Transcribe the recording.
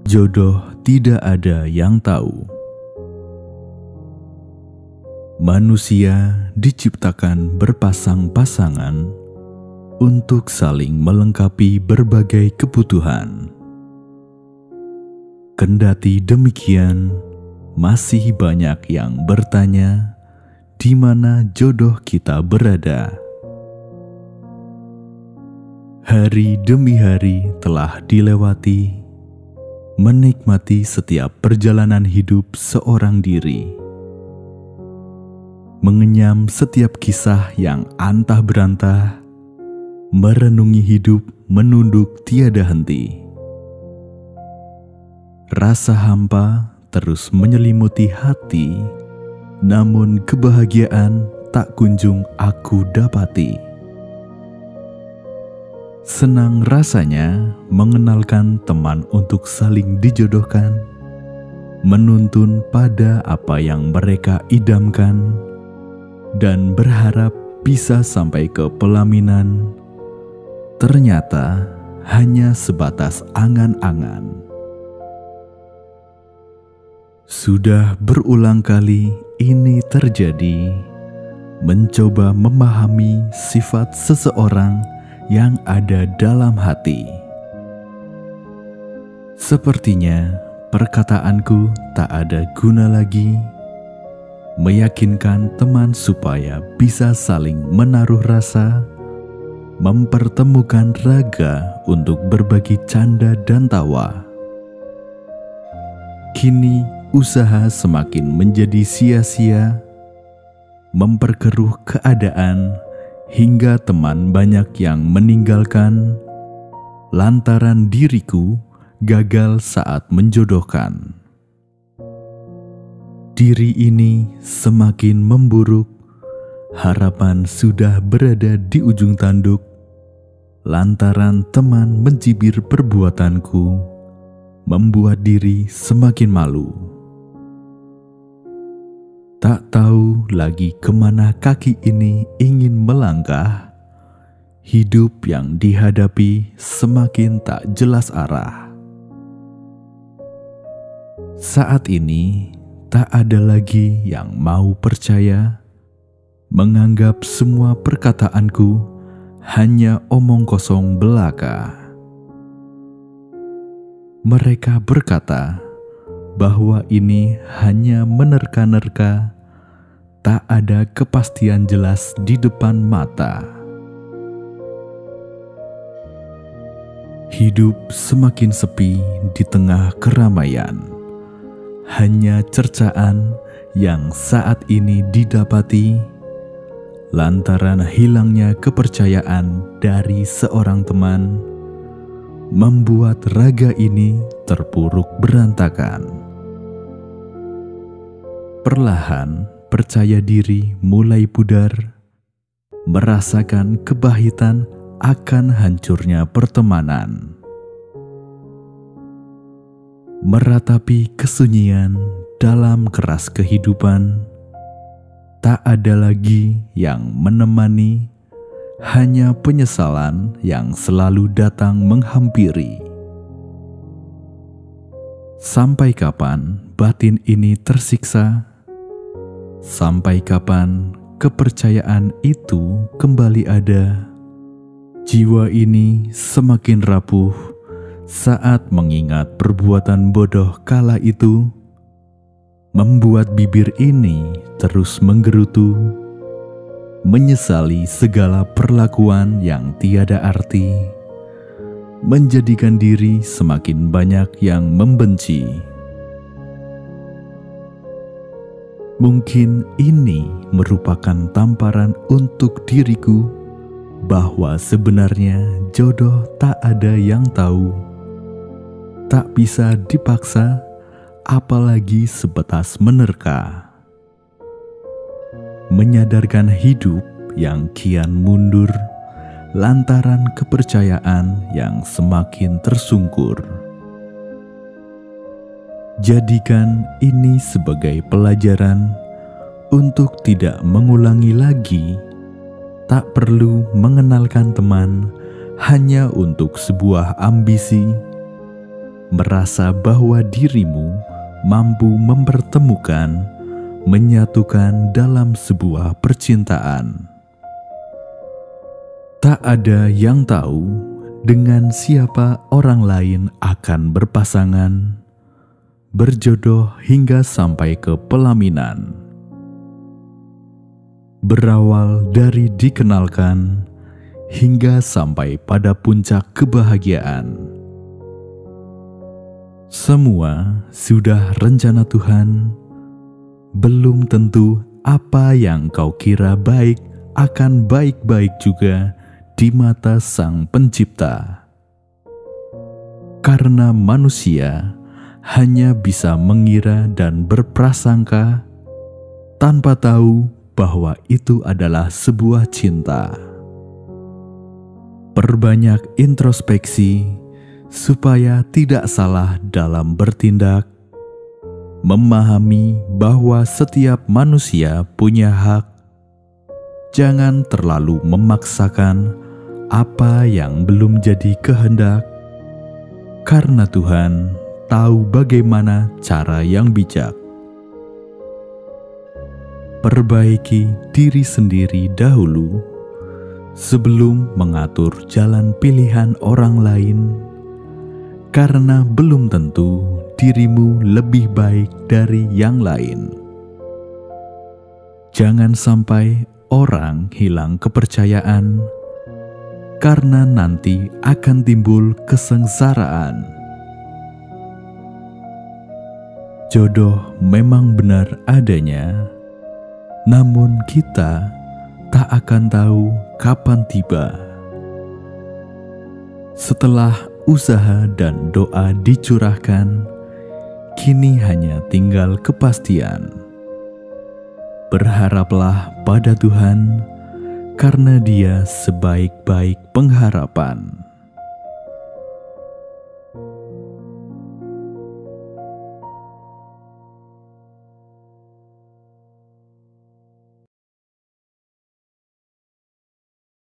Jodoh tidak ada yang tahu. Manusia diciptakan berpasang-pasangan untuk saling melengkapi berbagai kebutuhan. Kendati demikian, masih banyak yang bertanya di mana jodoh kita berada. Hari demi hari telah dilewati, menikmati setiap perjalanan hidup seorang diri, mengenyam setiap kisah yang antah berantah, merenungi hidup menunduk tiada henti. Rasa hampa terus menyelimuti hati, namun kebahagiaan tak kunjung aku dapati. Senang rasanya mengenalkan teman untuk saling dijodohkan, menuntun pada apa yang mereka idamkan, dan berharap bisa sampai ke pelaminan. Ternyata hanya sebatas angan-angan. Sudah berulang kali ini terjadi, mencoba memahami sifat seseorang yang ada dalam hati. Sepertinya perkataanku tak ada guna lagi, meyakinkan teman supaya bisa saling menaruh rasa, mempertemukan raga untuk berbagi canda dan tawa. Kini usaha semakin menjadi sia-sia, memperkeruh keadaan, hingga teman banyak yang meninggalkan lantaran diriku gagal saat menjodohkan. Diri ini semakin memburuk, harapan sudah berada di ujung tanduk lantaran teman mencibir perbuatanku, membuat diri semakin malu. Tak tahu lagi kemana kaki ini ingin melangkah, hidup yang dihadapi semakin tak jelas arah. Saat ini tak ada lagi yang mau percaya, menganggap semua perkataanku hanya omong kosong belaka. Mereka berkata bahwa ini hanya menerka-nerka, tak ada kepastian jelas di depan mata. Hidup semakin sepi di tengah keramaian, hanya cercaan yang saat ini didapati lantaran hilangnya kepercayaan dari seorang teman, membuat raga ini terpuruk berantakan. Perlahan percaya diri mulai pudar, merasakan kepahitan akan hancurnya pertemanan. Meratapi kesunyian dalam keras kehidupan, tak ada lagi yang menemani, hanya penyesalan yang selalu datang menghampiri. Sampai kapan batin ini tersiksa? Sampai kapan kepercayaan itu kembali ada? Jiwa ini semakin rapuh saat mengingat perbuatan bodoh kala itu, membuat bibir ini terus menggerutu, menyesali segala perlakuan yang tiada arti, menjadikan diri semakin banyak yang membenci. Mungkin ini merupakan tamparan untuk diriku bahwa sebenarnya jodoh tak ada yang tahu, tak bisa dipaksa, apalagi sebatas menerka. Menyadarkan hidup yang kian mundur lantaran kepercayaan yang semakin tersungkur. Jadikan ini sebagai pelajaran untuk tidak mengulangi lagi. Tak perlu mengenalkan teman hanya untuk sebuah ambisi, merasa bahwa dirimu mampu mempertemukan, menyatukan dalam sebuah percintaan. Tak ada yang tahu dengan siapa orang lain akan berpasangan, berjodoh hingga sampai ke pelaminan. Berawal dari dikenalkan hingga sampai pada puncak kebahagiaan. Semua sudah rencana Tuhan. Belum tentu apa yang kau kira baik akan baik-baik juga di mata Sang Pencipta. Karena manusia hanya bisa mengira dan berprasangka tanpa tahu bahwa itu adalah sebuah cinta. Perbanyak introspeksi supaya tidak salah dalam bertindak, memahami bahwa setiap manusia punya hak. Jangan terlalu memaksakan apa yang belum jadi kehendak, karena Tuhan tahu bagaimana cara yang bijak. Perbaiki diri sendiri dahulu sebelum mengatur jalan pilihan orang lain, karena belum tentu dirimu lebih baik dari yang lain. Jangan sampai orang hilang kepercayaan, karena nanti akan timbul kesengsaraan. Jodoh memang benar adanya, namun kita tak akan tahu kapan tiba. Setelah usaha dan doa dicurahkan, kini hanya tinggal kepastian. Berharaplah pada Tuhan, karena Dia sebaik-baik pengharapan.